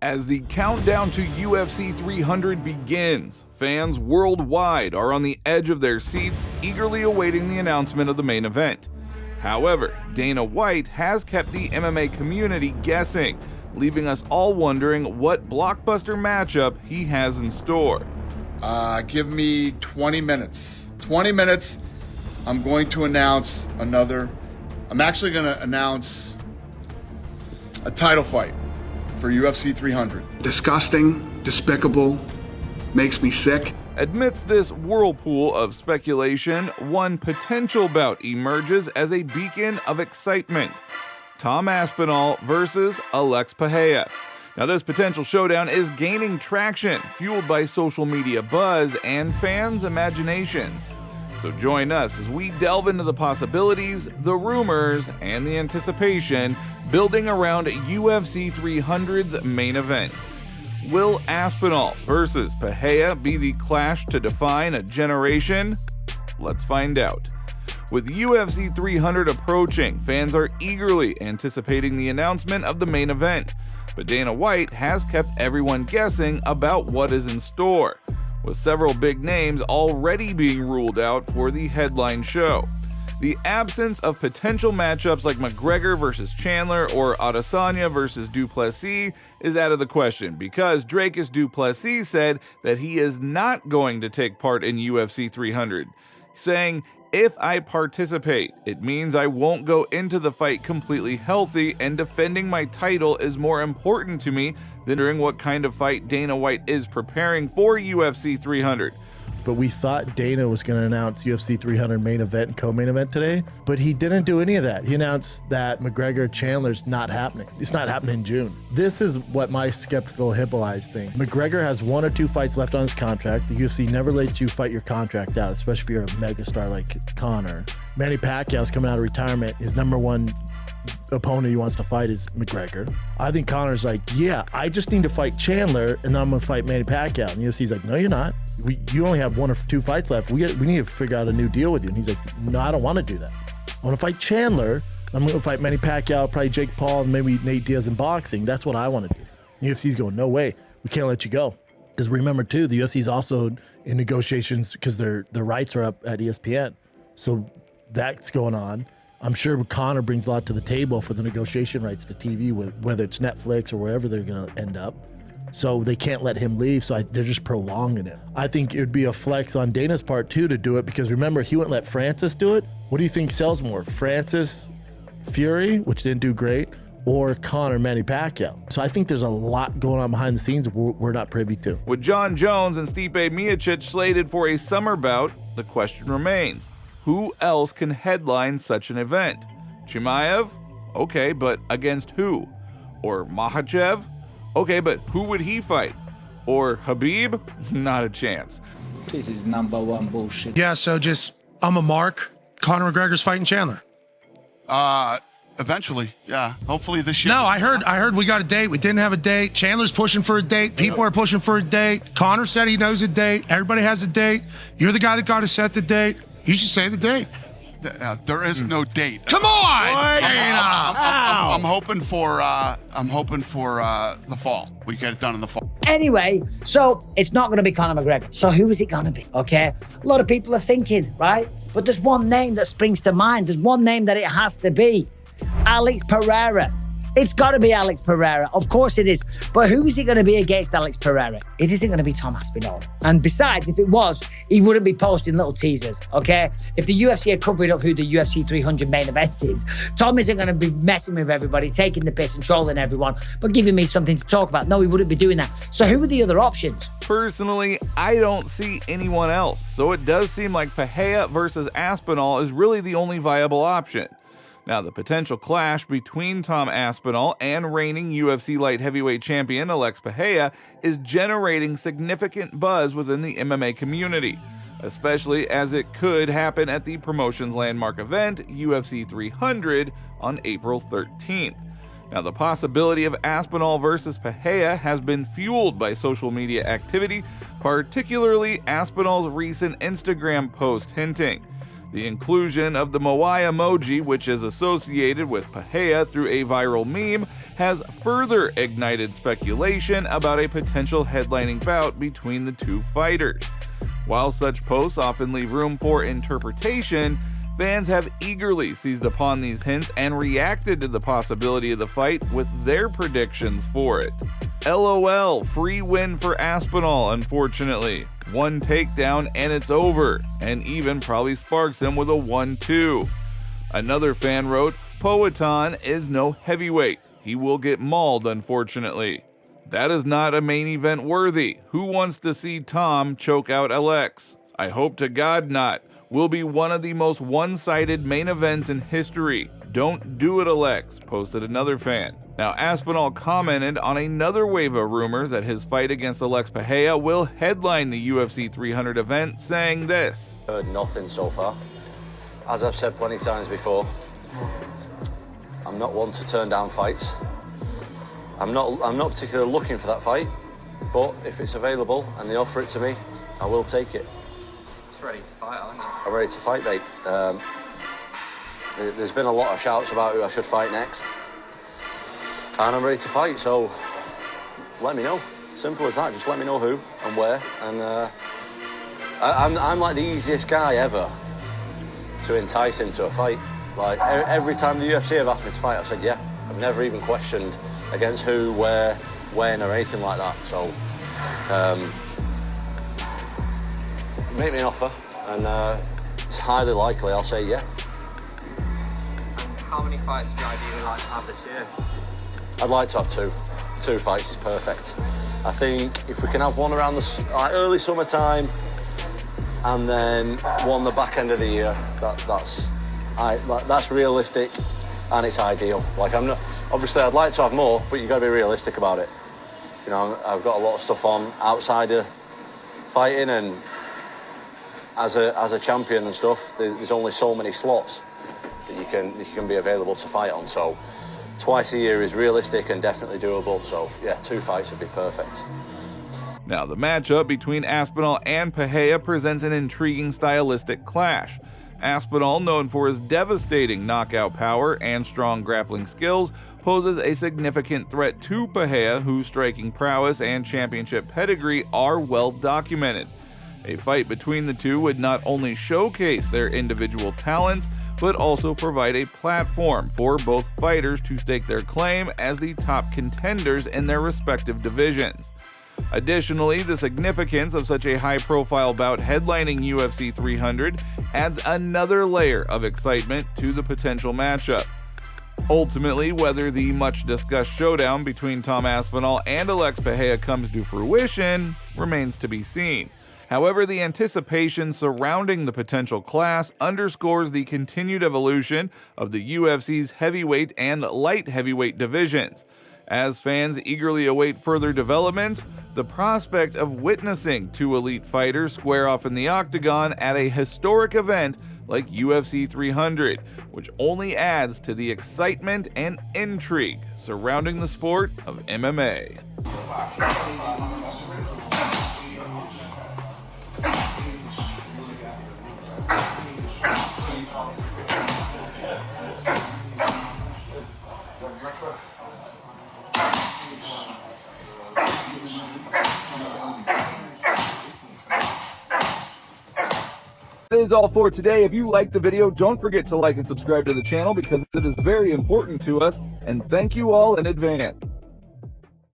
As the countdown to UFC 300 begins, fans worldwide are on the edge of their seats, eagerly awaiting the announcement of the main event. However, Dana White has kept the MMA community guessing, leaving us all wondering what blockbuster matchup he has in store. Give me 20 minutes. 20 minutes, I'm going to announce I'm actually going to announce a title fight for UFC 300. Disgusting, despicable, makes me sick. Amidst this whirlpool of speculation, one potential bout emerges as a beacon of excitement. Tom Aspinall versus Alex Pereira. Now, this potential showdown is gaining traction, fueled by social media buzz and fans' imaginations. So join us as we delve into the possibilities, the rumors, and the anticipation building around UFC 300's main event. Will Aspinall versus Pereira be the clash to define a generation? Let's find out. With UFC 300 approaching, fans are eagerly anticipating the announcement of the main event, but Dana White has kept everyone guessing about what is in store, with several big names already being ruled out for the headline show. The absence of potential matchups like McGregor versus Chandler or Adesanya versus Duplessis is out of the question because Dricus du Plessis said that he is not going to take part in UFC 300, saying, "If I participate, it means I won't go into the fight completely healthy, and defending my title is more important to me than during what kind of fight Dana White is preparing for UFC 300. But we thought Dana was going to announce UFC 300 main event and co-main event today, but he didn't do any of that. He announced that McGregor-Chandler's not happening. It's not happening in June. This is what my skeptical hippo eyes think. McGregor has 1 or 2 fights left on his contract. The UFC never lets you fight your contract out, especially if you're a megastar like Conor. Manny Pacquiao's coming out of retirement. His number one opponent he wants to fight is McGregor. I think Conor's like, yeah, I just need to fight Chandler and then I'm going to fight Manny Pacquiao. And UFC's like, no, you're not. You only have 1 or 2 fights left. We need to figure out a new deal with you. And he's like, no, I don't want to do that. I want to fight Chandler. I'm going to fight Manny Pacquiao, probably Jake Paul, and maybe Nate Diaz in boxing. That's what I want to do. And UFC's going, no way. We can't let you go. Because remember, too, the UFC's also in negotiations because their rights are up at ESPN. So that's going on. I'm sure Conor brings a lot to the table for the negotiation rights to TV, whether it's Netflix or wherever they're going to end up. So they can't let him leave, so they're just prolonging it. I think it would be a flex on Dana's part, too, to do it, because remember, he wouldn't let Francis do it. What do you think sells more, Francis Fury, which didn't do great, or Conor Manny Pacquiao? So I think there's a lot going on behind the scenes we're not privy to. With John Jones and Stipe Miocic slated for a summer bout, the question remains, who else can headline such an event? Chimaev? Okay, but against who? Or Makhachev? Okay, but who would he fight? Or Habib? Not a chance. This is #1 bullshit. Yeah, so I'm a mark. Conor McGregor's fighting Chandler. Eventually, yeah. Hopefully this year. No, I heard we got a date. We didn't have a date. Chandler's pushing for a date. People are pushing for a date. Conor said he knows a date. Everybody has a date. You're the guy that got to set the date. You should say the date. There is no date. Come on! I'm hoping for the fall. We get it done in the fall. Anyway, so it's not going to be Conor McGregor. So who is it going to be? Okay, a lot of people are thinking, right? But there's one name that springs to mind. There's one name that it has to be. Alex Pereira. It's got to be Alex Pereira. Of course it is. But who is it going to be against Alex Pereira? It isn't going to be Tom Aspinall. And besides, if it was, he wouldn't be posting little teasers, okay? If the UFC had covered up who the UFC 300 main event is, Tom isn't going to be messing with everybody, taking the piss and trolling everyone, but giving me something to talk about. No, he wouldn't be doing that. So who are the other options? Personally, I don't see anyone else. So it does seem like Pereira versus Aspinall is really the only viable option. Now, the potential clash between Tom Aspinall and reigning UFC light heavyweight champion Alex Pereira is generating significant buzz within the MMA community, especially as it could happen at the promotion's landmark event, UFC 300, on April 13th. Now, the possibility of Aspinall versus Pereira has been fueled by social media activity, particularly Aspinall's recent Instagram post hinting The inclusion of the Moai emoji, which is associated with Pereira through a viral meme, has further ignited speculation about a potential headlining bout between the two fighters. While such posts often leave room for interpretation, fans have eagerly seized upon these hints and reacted to the possibility of the fight with their predictions for it. LOL, free win for Aspinall, unfortunately. One takedown and it's over, and even probably sparks him with a 1-2. Another fan wrote, Poatan is no heavyweight. He will get mauled, unfortunately. That is not a main event worthy. Who wants to see Tom choke out Alex? I hope to God not. Will be one of the most one-sided main events in history. Don't do it, Alex, posted another fan. Now, Aspinall commented on another wave of rumors that his fight against Alex Pereira will headline the UFC 300 event, saying this. Heard nothing so far. As I've said plenty of times before, I'm not one to turn down fights. I'm not particularly looking for that fight, but if it's available and they offer it to me, I will take it. It's ready to fight, aren't you? I'm ready to fight, mate. There's been a lot of shouts about who I should fight next, and I'm ready to fight, so let me know. Simple as that, just let me know who and where, and I'm like the easiest guy ever to entice into a fight. Like, every time the UFC have asked me to fight, I've said yeah. I've never even questioned against who, where, when, or anything like that, so make me an offer, and it's highly likely I'll say yeah. How many fights do you ideally like to have this year? I'd like to have two. 2 fights is perfect. I think if we can have one around the early summertime and then one the back end of the year, that's realistic and it's ideal. Like, I'm not, obviously I'd like to have more, but you've got to be realistic about it. You know, I've got a lot of stuff on outside of fighting, and as a champion and stuff, there's only so many slots that you can be available to fight on. So twice a year is realistic and definitely doable. So yeah, 2 fights would be perfect. Now, the matchup between Aspinall and Pereira presents an intriguing stylistic clash. Aspinall, known for his devastating knockout power and strong grappling skills, poses a significant threat to Pereira, whose striking prowess and championship pedigree are well documented. A fight between the two would not only showcase their individual talents, but also provide a platform for both fighters to stake their claim as the top contenders in their respective divisions. Additionally, the significance of such a high-profile bout headlining UFC 300 adds another layer of excitement to the potential matchup. Ultimately, whether the much-discussed showdown between Tom Aspinall and Alex Pereira comes to fruition remains to be seen. However, the anticipation surrounding the potential clash underscores the continued evolution of the UFC's heavyweight and light heavyweight divisions. As fans eagerly await further developments, the prospect of witnessing 2 elite fighters square off in the octagon at a historic event like UFC 300, which only adds to the excitement and intrigue surrounding the sport of MMA. That is all for today. If you liked the video, don't forget to like and subscribe to the channel because it is very important to us, and thank you all in advance.